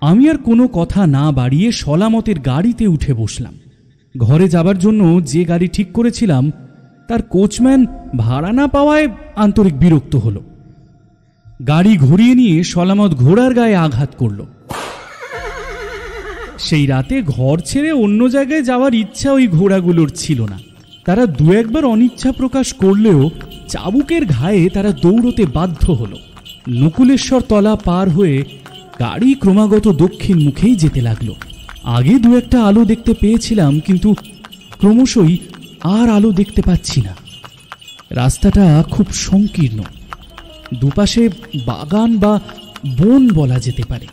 আমি আর কোনো কথা না বাড়িয়ে সলামতের গাড়িতে উঠে বসলাম। ঘরে যাবার জন্য যে গাড়ি ঠিক করেছিলাম তার কোচম্যান ভাড়া না পাওয়ায় আন্তরিক বিরক্ত হল। গাড়ি ঘুরিয়ে নিয়ে সলামত ঘোড়ার গায়ে আঘাত করল। সেই রাতে ঘর ছেড়ে অন্য জায়গায় যাওয়ার ইচ্ছা ওই ঘোড়াগুলোর ছিল না। তারা দু একবার অনিচ্ছা প্রকাশ করলেও চাবুকের ঘায়ে তারা দৌড়তে বাধ্য হল। নকুলেশ্বর তলা পার হয়ে গাড়ি ক্রমাগত দক্ষিণ মুখেই যেতে লাগলো। আগে দু একটা আলো দেখতে পেয়েছিলাম, কিন্তু ক্রমশই আর আলো দেখতে পাচ্ছি না। রাস্তাটা খুব সংকীর্ণ, দুপাশে বাগান বা বন বলা যেতে পারে।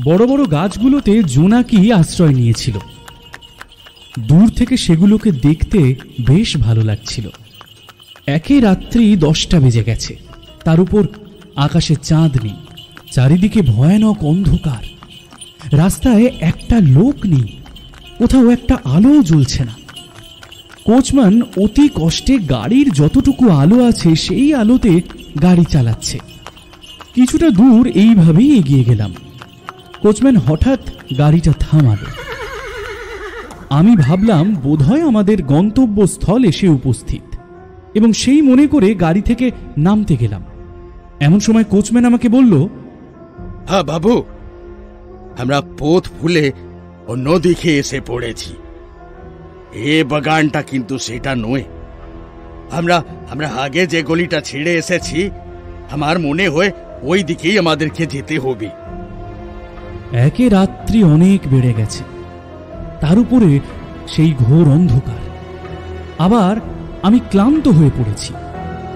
বড় বড় গাছগুলোতে জোনাকি আশ্রয় নিয়েছিল। দূর থেকে সেগুলোকে দেখতে বেশ ভালো লাগছিল। একে রাত্রি 10টা বেজে গেছে, তার উপর আকাশে চাঁদ নেই, চারিদিকে ভয়ানক অন্ধকার। রাস্তায় একটা লোক নেই, কোথাও একটা আলোও জ্বলছে না। কোচম্যান অতি কষ্টে গাড়ির যতটুকু আলো আছে সেই আলোতে গাড়ি চালাচ্ছে। কিছুটা দূর এইভাবেই এগিয়ে গেলাম। কোচম্যান হঠাৎ গাড়িটা থামালো। আমি ভাবলাম বোধহয় আমাদের গন্তব্যস্থল এসে উপস্থিত, এবং সেই মনে করে গাড়ি থেকে নামতে গেলাম। এমন সময় কোচম্যান আমাকে বলল, হ্যাঁ বাবু, আমরা পথ ভুলে অন্যদিকে এসে পড়েছি। এ বাগানটা কিন্তু সেটা নয়। আমরা আগে যে গলিটা ছেড়ে এসেছি আমার মনে হয় ওই দিকেই আমাদেরকে যেতে হবে। একে রাত্রি অনেক বেড়ে গেছে, তার উপরে সেই ঘোর অন্ধকার। আবার আমি ক্লান্ত হয়ে পড়েছি।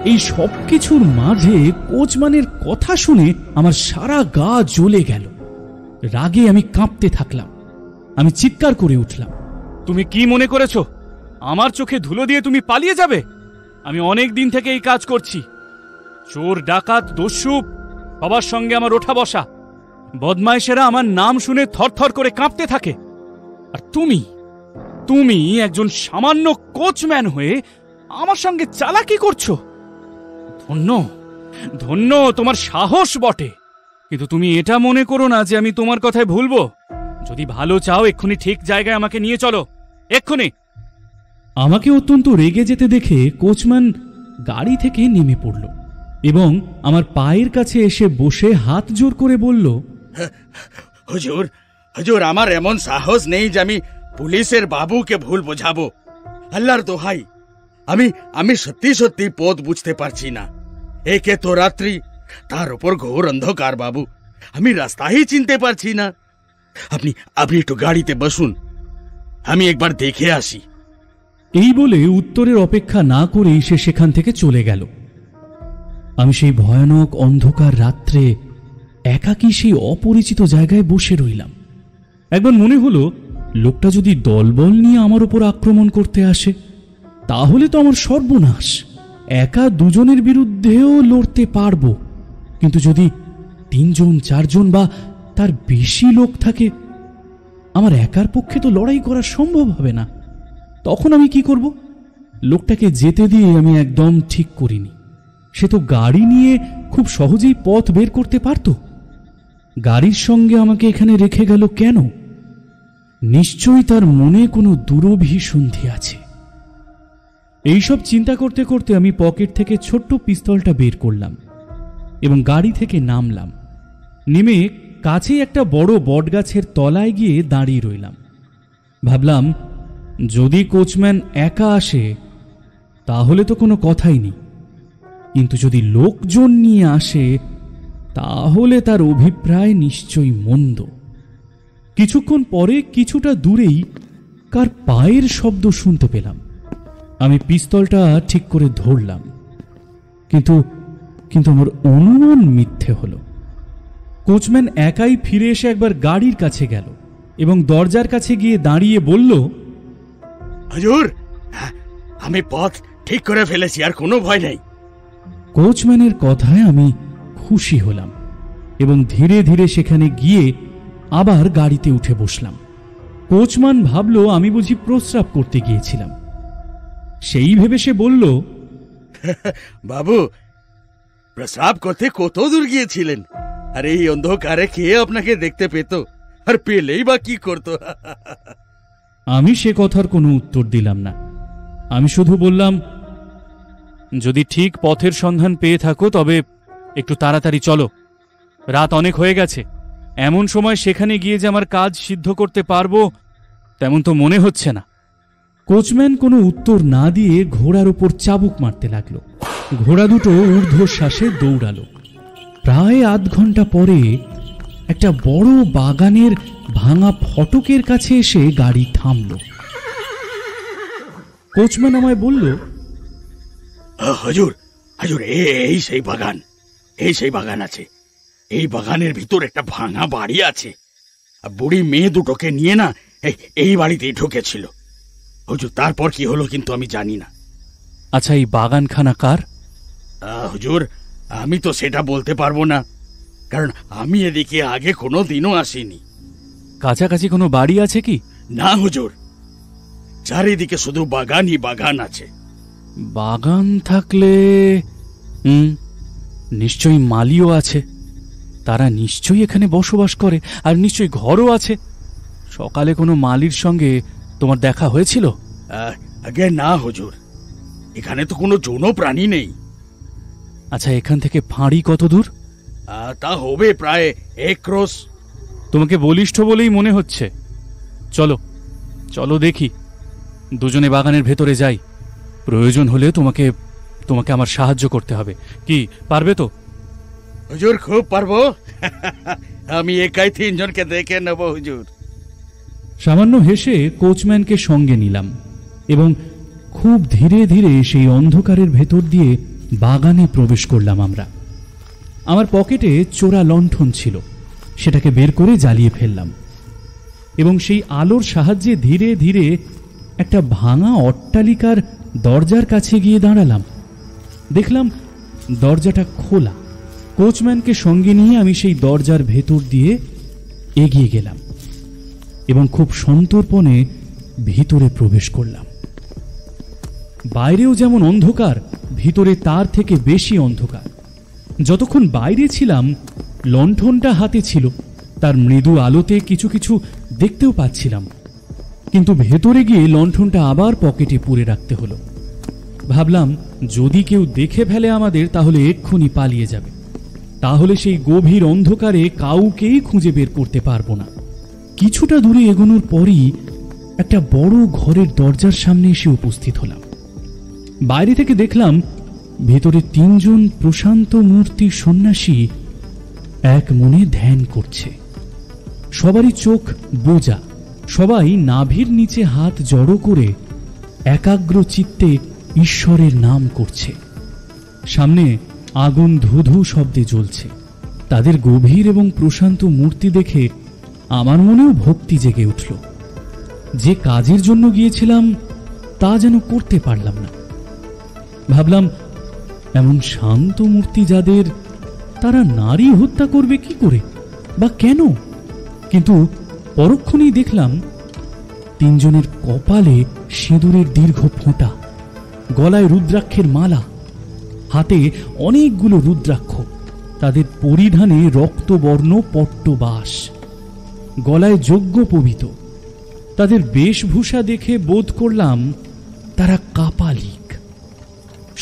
এই সব কিছুর মাঝে কোচম্যানের কথা শুনে আমার সারা গা জ্বলে গেল। রাগে আমি কাঁপতে থাকলাম। আমি চিৎকার করে উঠলাম, তুমি কি মনে করেছ আমার চোখে ধুলো দিয়ে তুমি পালিয়ে যাবে? আমি অনেক দিন থেকে এই কাজ করছি। চোর, ডাকাত, দস্যু সবার সঙ্গে আমার ওঠা বসা। বদমাইশেরা আমার নাম শুনে থরথর করে কাঁপতে থাকে। আর তুমি একজন সামান্য কোচম্যান হয়ে আমার সঙ্গে চালাকি করছো। ধন্য তোমার সাহস বটে, কিন্তু তুমি এটা মনে করো না যে আমি তোমার কথায় ভুলবো। যদি ভালো চাও এক্ষুনি ঠিক জায়গায় আমাকে নিয়ে চলো, এক্ষুনি। আমাকে অত্যন্ত রেগে যেতে দেখে কোচম্যান গাড়ি থেকে নেমে পড়ল এবং আমার পায়ের কাছে এসে বসে হাত জোর করে বলল, হুজুর, আমার এমন সাহস নেই যে আমি পুলিশের বাবুকে ভুল বোঝাবো। আল্লাহর দোহাই, আমি সত্যি পথ বুঝতে পারছি না। একে তো রাত্রি, তার উপর ঘোর অন্ধকার বাবু। আমি রাস্তাই চিনতে পারছি না। আপনি একটু গাড়িতে বসুন, আমি একবার দেখে আসি। এই বলে উত্তরের অপেক্ষা না করেই সে সেখান থেকে চলে গেল। আমি সেই ভয়ানক অন্ধকার রাত্রে একাকী সেই অপরিচিত জায়গায় বসে রইলাম। একবার মনে হলো, লোকটা যদি দলবল নিয়ে আমার উপর আক্রমণ করতে আসে তাহলে তো আমার সর্বনাশ। একা দুজনের বিরুদ্ধেও লড়তে পারবো, কিন্তু যদি 3 জন 4 জন বা তার বেশি লোক থাকে, আমার একার পক্ষে তো লড়াই করা সম্ভব হবে না। তখন আমি কি করব? লোকটাকে যেতে দিয়ে আমি একদম ঠিক করিনি। সে তো গাড়ি নিয়ে খুব সহজেই পথ বের করতে পারত। গাড়ির সঙ্গে আমাকে এখানে রেখে গেল কেন? নিশ্চয়ই তার মনে কোনো দুরভিসন্ধি আছে। এইসব চিন্তা করতে করতে আমি পকেট থেকে ছোট্ট পিস্তলটা বের করলাম এবং গাড়ি থেকে নামলাম। নেমে কাছেই একটা বড় বটগাছের তলায় গিয়ে দাঁড়িয়ে রইলাম। ভাবলাম, যদি কোচম্যান একা আসে তাহলে তো কোনো কথাই নেই, কিন্তু যদি লোকজন নিয়ে আসে তাহলে তার অভিপ্রায় নিশ্চয়ই মন্দ। কিছুক্ষণ পরে কিছুটা দূরেই কার পায়ের শব্দ শুনতে পেলাম। আমি পিস্তলটা ঠিক করে ধরলাম, কিন্তু আমার অনুমান মিথ্যে হলো। কোচম্যান একাই ফিরে এসে একবার গাড়ির কাছে গেল এবং দরজার কাছে গিয়ে দাঁড়িয়ে বলল, হুজুর, আমি পথ ঠিক করে ফেলেছি, আর কোনো ভয় নেই। কোচম্যানের কথায় আমি খুশি হলাম এবং ধীরে ধীরে সেখানে গিয়ে আবার গাড়িতে উঠে বসলাম। কোচম্যান ভাবল আমি বুঝি প্রস্রাব করতে গিয়েছিলাম। সেই ভেবে সে বলল, বাবু, প্রস্রাব করতে কত দূর গিয়েছিলেন? আর এই অন্ধকারে কে আপনাকে দেখতে পেত, আর পেলেই বা কি করত? আমি সে কথার কোনো উত্তর দিলাম না। আমি শুধু বললাম, যদি ঠিক পথের সন্ধান পেয়ে থাকো তবে একটু তাড়াতাড়ি চলো, রাত অনেক হয়ে গেছে। এমন সময় সেখানে গিয়ে যে আমার কাজ সিদ্ধ করতে পারবো তেমন তো মনে হচ্ছে না। কোচম্যান কোনো উত্তর না দিয়ে ঘোড়ার উপর চাবুক মারতে লাগলো। ঘোড়া দুটো ঊর্ধ্বশ্বাসে দৌড়ালো। প্রায় আধ ঘন্টা পরে একটা বড় বাগানের ভাঙা ফটকের কাছে এসে গাড়ি থামল। কোচম্যান আমায় বলল, হুজুর, এই সেই বাগান আছে। এই বাগানের ভিতর একটা ভাঙা বাড়ি আছে। বুড়ি মেয়ে দুটোকে নিয়ে না এই বাড়িতেই ঢুকেছিল। হুজুর, তারপর কি হলো কিন্তু আমি জানি না। আচ্ছা, এই বাগানখানা কার? হুজুর, আমি তো সেটা বলতে পারবো না, কারণ আমি এদিকে আগে কোনো দিনও আসিনি। কাছাকাছি কোনো বাড়ি আছে কি? না হুজুর, চারিদিকে শুধু বাগানই বাগান আছে। বাগান থাকলে নিশ্চয়ই মালিও আছে। তারা নিশ্চয়ই এখানে বসবাস করে, আর নিশ্চয়ই ঘরও আছে। সকালে কোনো মালির সঙ্গে তোমার দেখা হয়েছিল? আগে না হুজুর, এখানে তো কোনো যৌন প্রাণী নেই। আচ্ছা, এখান থেকে ফাঁড়ি কত দূর? তা হবে প্রায় 1 ক্রোশ। তোমাকে বলিষ্ঠ বলেই মনে হচ্ছে। চলো চলো দেখি, দুজনে বাগানের ভেতরে যাই। প্রয়োজন হলে তোমাকে আমার সাহায্য করতে হবে। কি, পারবে তো? হুজুর, খুব পারবো। আমি একাই 3 জনকে দেখে নেব হুজুর। সামান্য হেসে কোচম্যানকে সঙ্গে নিলাম এবং খুব ধীরে ধীরে সেই অন্ধকারের ভেতর দিয়ে বাগানে প্রবেশ করলাম আমরা। আমার পকেটে চোরা লণ্ঠন ছিল, সেটাকে বের করে জ্বালিয়ে ফেললাম এবং সেই আলোর সাহায্যে ধীরে ধীরে একটা ভাঙা অট্টালিকার দরজার কাছে গিয়ে দাঁড়ালাম। দেখলাম দরজাটা খোলা। কোচম্যানকে সঙ্গে নিয়ে আমি সেই দরজার ভেতর দিয়ে এগিয়ে গেলাম এবং খুব সন্তর্পণে ভিতরে প্রবেশ করলাম। বাইরেও যেমন অন্ধকার, ভিতরে তার থেকে বেশি অন্ধকার। যতক্ষণ বাইরে ছিলাম লণ্ঠনটা হাতে ছিল, তার মৃদু আলোতে কিছু কিছু দেখতেও পাচ্ছিলাম, কিন্তু ভেতরে গিয়ে লণ্ঠনটা আবার পকেটে পুরে রাখতে হলো। ভাবলাম, যদি কেউ দেখে ফেলে আমাদের তাহলে এক্ষুনি পালিয়ে যাবে, তাহলে সেই গভীর অন্ধকারে কাউকেই খুঁজে বের করতে পারবো না। কিছুটা দূরে এগোনোর পরই একটা বড় ঘরের দরজার সামনে এসে উপস্থিত হলাম। বাইরে থেকে দেখলাম ভেতরে 3 জন প্রশান্ত মূর্তি সন্ন্যাসী এক মনে ধ্যান করছে। সবারই চোখ বোজা, সবাই নাভির নিচে হাত জড়ো করে একাগ্র চিত্তে ঈশ্বরের নাম করছে। সামনে আগুন ধুধু শব্দে জ্বলছে। তাদের গভীর এবং প্রশান্ত মূর্তি দেখে আমার মনেও ভক্তি জেগে উঠল। যে কাজের জন্য গিয়েছিলাম তা যেন করতে পারলাম না। ভাবলাম, এমন শান্ত মূর্তি যাদের, তারা নারী হত্যা করবে কি করে বা কেন? কিন্তু পরক্ষণেই দেখলাম 3 জনের কপালে সিঁদুরের দীর্ঘ ফোঁটা, গলায় রুদ্রাক্ষের মালা, হাতে অনেকগুলো রুদ্রাক্ষ, তাদের পরিধানে রক্তবর্ণ পট্টবাস, গলায় যজ্ঞোপবীত। তাদের বেশভূষা দেখে বোধ করলাম তারা কাপালিক।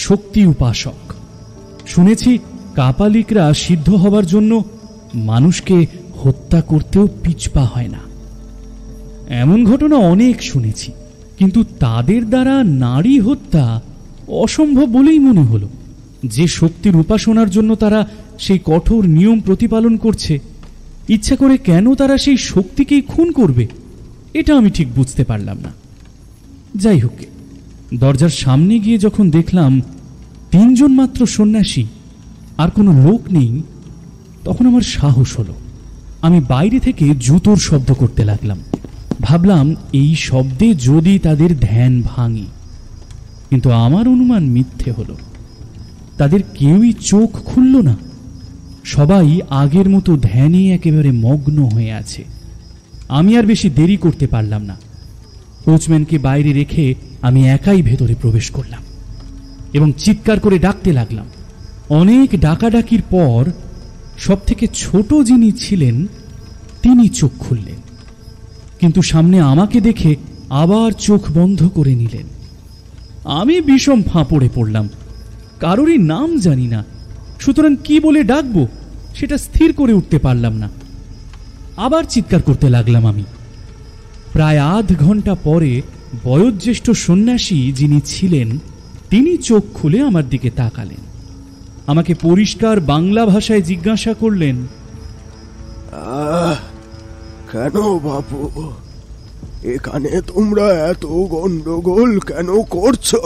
শক্তি উপাসক। শুনেছি কাপালিকরা সিদ্ধ হবার জন্য মানুষকে হত্যা করতেও পিছপা হয় না। এমন ঘটনা অনেক শুনেছি, কিন্তু তাদের দ্বারা নারী হত্যা অসম্ভব বলেই মনে হলো। যে শক্তির উপাসনার জন্য তারা সেই কঠোর নিয়ম প্রতিপালন করছে, ইচ্ছা করে কেন তারা সেই শক্তিকেই খুন করবে, এটা আমি ঠিক বুঝতে পারলাম না। যাই হোক, দরজার সামনে গিয়ে যখন দেখলাম 3 জন মাত্র সন্ন্যাসী, আর কোনো লোক নেই, তখন আমার সাহস হলো। আমি বাইরে থেকে জুতোর শব্দ করতে লাগলাম। ভাবলাম এই শব্দে যদি তাদের ধ্যান ভাঙে, কিন্তু আমার অনুমান মিথ্যে হলো। তাদের কেউই চোখ খুলল না। সবাই আগের মতো ধ্যানে একেবারে মগ্ন হয়ে আছে। আমি আর বেশি দেরি করতে পারলাম না। কোচম্যানকে বাইরে রেখে আমি একাই ভেতরে প্রবেশ করলাম এবং চিৎকার করে ডাকতে লাগলাম। অনেক ডাকাডাকির পর সবথেকে ছোট যিনি ছিলেন তিনি চোখ খুললেন, কিন্তু সামনে আমাকে দেখে আবার চোখ বন্ধ করে নিলেন। আমি বিষম ফাঁপড়ে পড়লাম। কারোরই নাম জানি না, সুতরাং কি বলে ডাকবো সেটা স্থির করে উঠতে পারলাম না। আবার চিৎকার করতে লাগলাম আমি। প্রায় আধ ঘন্টা পরে বয়োজ্যেষ্ঠ সন্ন্যাসী যিনি ছিলেন তিনি চোখ খুলে আমার দিকে তাকালেন। আমাকে পরিষ্কার বাংলা ভাষায় জিজ্ঞাসা করলেন, কেন বাবু, এখানে তোমরা এত গন্ডগোল কেন করছো?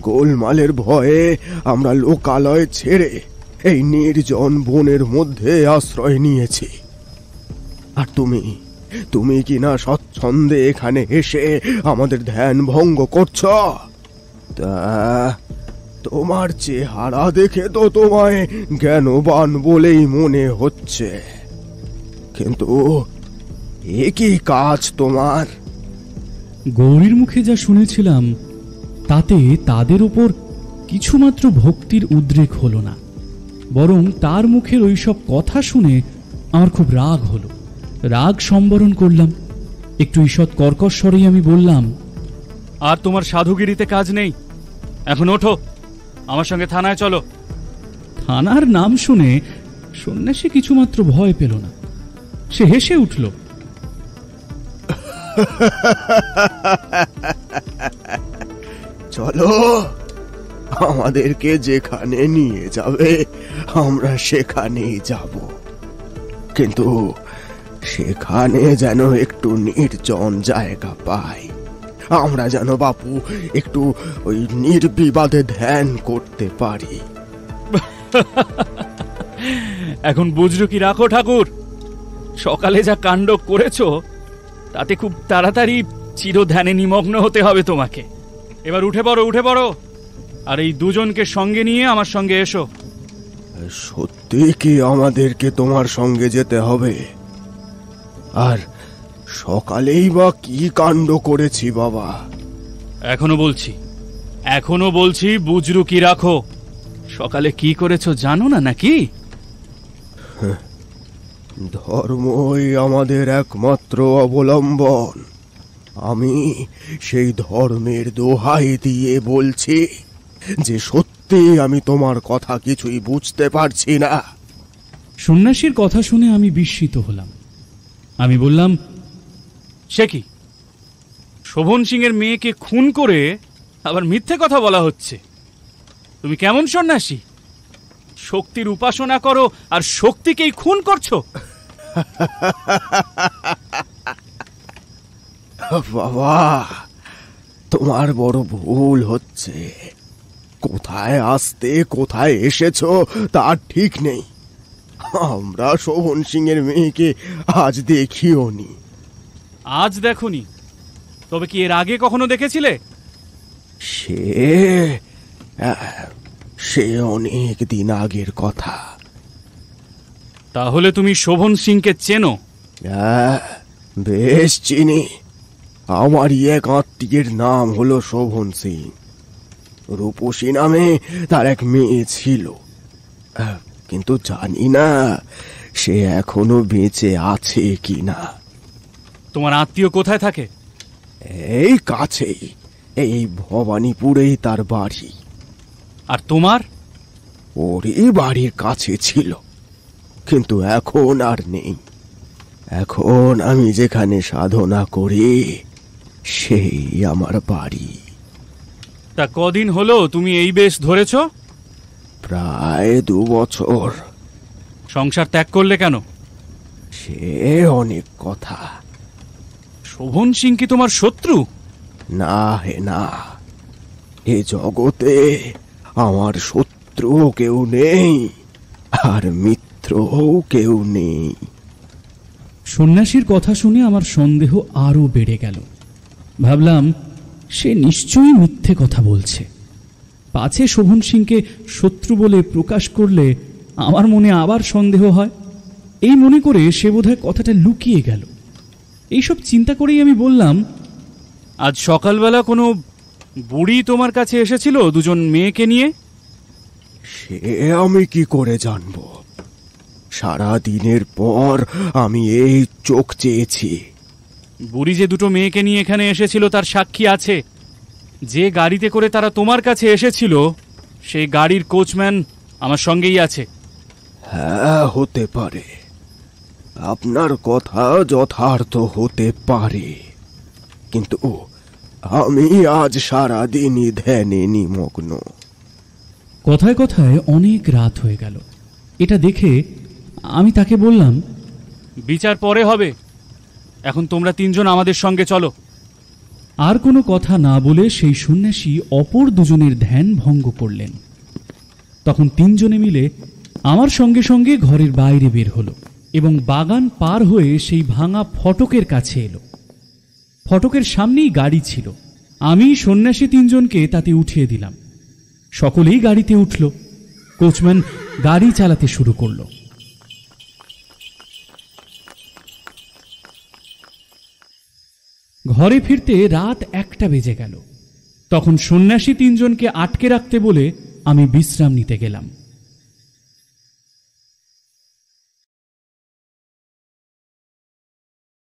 গোলমালের ভয়ে আমরা লোকালয় ছেড়ে এই নির্জন বনের মধ্যে আশ্রয় নিয়েছি, আর তুমি কিনা স্বচ্ছন্দে এখানে এসে আমাদের ধ্যান ভঙ্গ করছো। তা তোমার চেহারা দেখে তো তোমায় জ্ঞানবান বলেই মনে হচ্ছে, কিন্তু এ কি কাজ তোমার? গৌরীর মুখে যা শুনেছিলাম তাতে তাদের উপর কিছুমাত্র ভক্তির উদ্রেক হলো না, বরং তার মুখের ওইসব কথা শুনে আমার খুব রাগ হলো। রাগ সম্বরণ করলাম। একটু ঈষৎ কর্কশ স্বরেই আমি বললাম, আর তোমার সাধুগিরিতে কাজ নেই, এখন ওঠো, আমার সঙ্গে থানায় চলো। থানার নাম শুনে সন্ন্যাসী কিছুমাত্র ভয় পেল না, সে হেসে উঠল। চলো, আমাদেরকে যেখানে নিয়ে যাবে আমরা সেখানেই যাব, কিন্তু সেখানে যেন একটু নির্জন জায়গা পাই। আমরা যেন বাপু একটু ওই নির্বিবাদে ধ্যান করতে পারি। এখন বুঝলো কি রাখো ঠাকুর, সকালে যা কাণ্ড করেছো তাতে খুব তাড়াতাড়ি চিরধ্যানে নিমগ্ন হতে হবে তোমাকে। এবার উঠে পড়ো, আর এই 2 জনকে সঙ্গে নিয়ে আমার সঙ্গে এসো। সত্যি কি আমাদেরকে তোমার সঙ্গে যেতে হবে? আর সকালেই বা কি কাণ্ড করেছি বাবা? এখনো বলছি বুঝরু কি রাখো, সকালে কি করেছো জানো না নাকি? ধর্মই আমাদের একমাত্র অবলম্বন। আমি সেই ধর্মের দোহাই দিয়ে বলছি যে সত্যি আমি তোমার কথা কিছুই বুঝতে পারছি না। সন্ন্যাসীর কথা শুনে আমি বিস্মিত হলাম। আমি বললাম, সে কি, শোভন সিং এর মেয়েকে খুন করে আবার মিথ্যে কথা বলা হচ্ছে? তুমি কেমন সন্ন্যাসী? শক্তির উপাসনা করো আর শক্তিকেই খুন করছো? বাবা, তোমার বড় ভুল হচ্ছে। কোথায় আসতে কোথায় এসেছো তার ঠিক নেই। আমরা শোভন সিং এর মেয়েকে আজ দেখিও নি। আজ দেখোনি? তবে কি এর আগে কখনো দেখেছিলে? সে অনেক দিন আগের কথা। তাহলে তুমি শোভন সিংকে চেনো? বেশ চিনি। আমারই এক আত্মীয়ের নাম হলো শোভন সিং। রূপসী নামে তার এক মেয়ে ছিল, কিন্তু জানি না সে এখনো বেঁচে আছে কিনা। তোমার আত্মীয় কোথায় থাকে? এই কাছেই, এই ভবানীপুরেই তার বাড়ি। আর তোমার? ওরই বাড়ির কাছে ছিল, কিন্তু এখন আর নেই। এখন আমি যেখানে সাধনা করি সেই আমার বাড়ি। তা কদিন হলো তুমি এই বেশ ধরেছ? প্রায় 2 বছর। সংসার ত্যাগ করলে কেন? সে অনেক কথা। শোভন সিং কি তোমার শত্রু? না হে না, এ জগতে আমার শত্রু কেউ নেই, আর মিত্রও কেউ নেই। সন্ন্যাসীর কথা শুনে আমার সন্দেহ আরো বেড়ে গেল। ভাবলাম সে নিশ্চয়ই মিথ্যে কথা বলছে। পাছে শোভন সিংকে শত্রু বলে প্রকাশ করলে আমার মনে আবার সন্দেহ হয়। এই মনে করে সে বোধহয় কথাটা লুকিয়ে গেল। এইসব চিন্তা করেই আমি বললাম, আজ সকালবেলা কোনো বুড়ি তোমার কাছে এসেছিল 2 মেয়েকে নিয়ে? সে আমি কি করে জানবো? সারা দিনের পর আমি এই চোখ চেয়েছি। বুড়ি যে 2 মেয়েকে নিয়ে এখানে এসেছিল তার সাক্ষী আছে। যে গাড়িতে করে তারা তোমার কাছে এসেছিল সেই গাড়ির কোচম্যান আমার সঙ্গেই আছে। হ্যাঁ, হতে পারে। আপনার কথা যথার্থ হতে পারে, কিন্তু আমি আজ সারা দিনই ধ্যানে নিমগ্ন। কথায় কথায় অনেক রাত হয়ে গেল। এটা দেখে আমি তাকে বললাম, বিচার পরে হবে, এখন তোমরা 3 জন আমাদের সঙ্গে চলো। আর কোনো কথা না বলে সেই সন্ন্যাসী অপর 2 জনের ধ্যান ভঙ্গ করলেন। তখন 3 জনে মিলে আমার সঙ্গে সঙ্গে ঘরের বাইরে বের হলো এবং বাগান পার হয়ে সেই ভাঙা ফটকের কাছে এলো। ফটকের সামনেই গাড়ি ছিল। আমি সন্ন্যাসী 3 জনকে তাতে উঠিয়ে দিলাম। সকলেই গাড়িতে উঠল। কোচম্যান গাড়ি চালাতে শুরু করলো। ঘরে ফিরতে রাত 1টা বেজে গেল। তখন সন্ন্যাসী 3 জনকে আটকে রাখতে বলে আমি বিশ্রাম নিতে গেলাম।